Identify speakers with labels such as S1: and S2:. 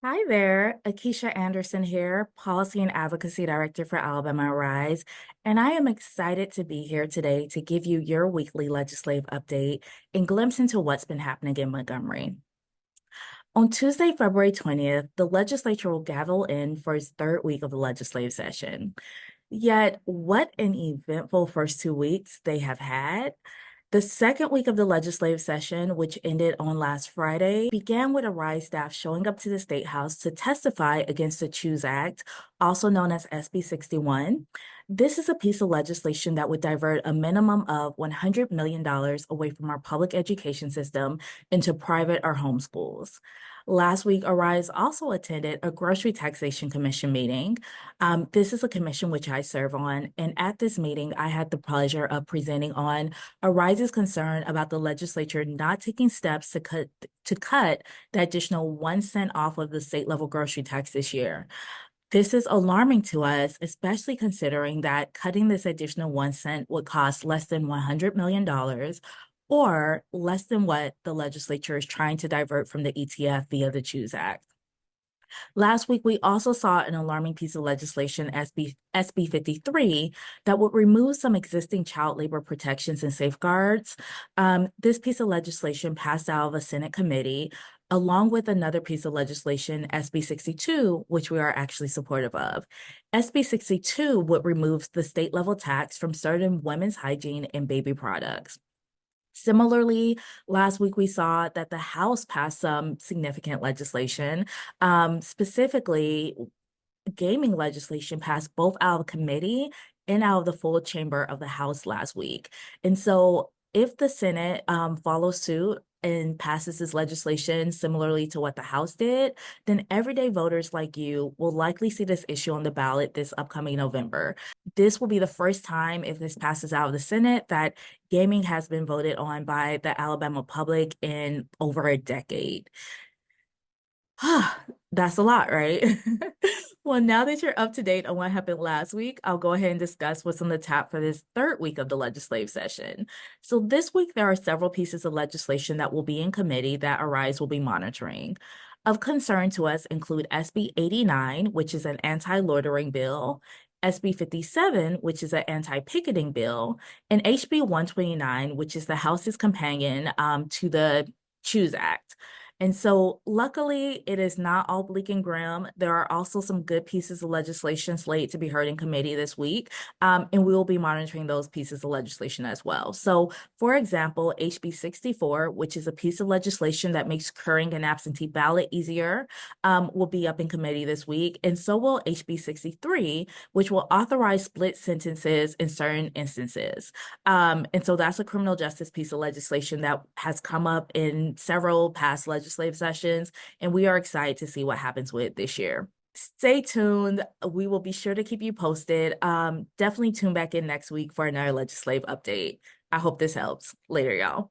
S1: Hi there, Akiesha Anderson here, Policy and Advocacy Director for Alabama Rise, and I am excited to be here today to give you your weekly legislative update and glimpse into what's been happening in Montgomery. On Tuesday, February 20th, the legislature will gavel in for its third week of the legislative session. Yet, what an eventful first 2 weeks they have had. The second week of the legislative session, which ended on last Friday, began with a RISE staff showing up to the State House to testify against the CHOOSE Act, also known as SB 61. This is a piece of legislation that would divert a minimum of $100 million away from our public education system into private or home schools. Last week, Arise also attended a grocery taxation commission meeting. This is a commission which I serve on, and at this meeting, I had the pleasure of presenting on Arise's concern about the legislature not taking steps to cut the additional 1 cent off of the state level grocery tax this year. This is alarming to us, especially considering that cutting this additional 1 cent would cost less than $100 million or less than what the legislature is trying to divert from the ETF via the CHOOSE Act. Last week, we also saw an alarming piece of legislation, SB 53, that would remove some existing child labor protections and safeguards. This piece of legislation passed out of a Senate committee, along with another piece of legislation, SB 62, which we are actually supportive of. SB 62 would remove the state level tax from certain women's hygiene and baby products. Similarly, last week we saw that the House passed some significant legislation. Specifically, gaming legislation passed both out of committee and out of the full chamber of the House last week. And so if the Senate follows suit and passes this legislation similarly to what the House did, then everyday voters like you will likely see this issue on the ballot this upcoming November. This will be the first time, if this passes out of the Senate, that gaming has been voted on by the Alabama public in over a decade. That's a lot, right? Well, now that you're up to date on what happened last week, I'll go ahead and discuss what's on the tap for this third week of the legislative session. So this week, there are several pieces of legislation that will be in committee that Arise will be monitoring. Of concern to us include SB 89, which is an anti-loitering bill, SB 57, which is an anti-picketing bill, and HB 129, which is the House's companion to the CHOOSE Act. And so luckily, it is not all bleak and grim. There are also some good pieces of legislation slated to be heard in committee this week, and we will be monitoring those pieces of legislation as well. So, for example, HB 64, which is a piece of legislation that makes curing an absentee ballot easier, will be up in committee this week. And so will HB 63, which will authorize split sentences in certain instances. And so that's a criminal justice piece of legislation that has come up in several past legislative sessions, and we are excited to see what happens with it this year. Stay tuned. We will be sure to keep you posted. Definitely tune back in next week for another legislative update. I hope this helps. Later, y'all.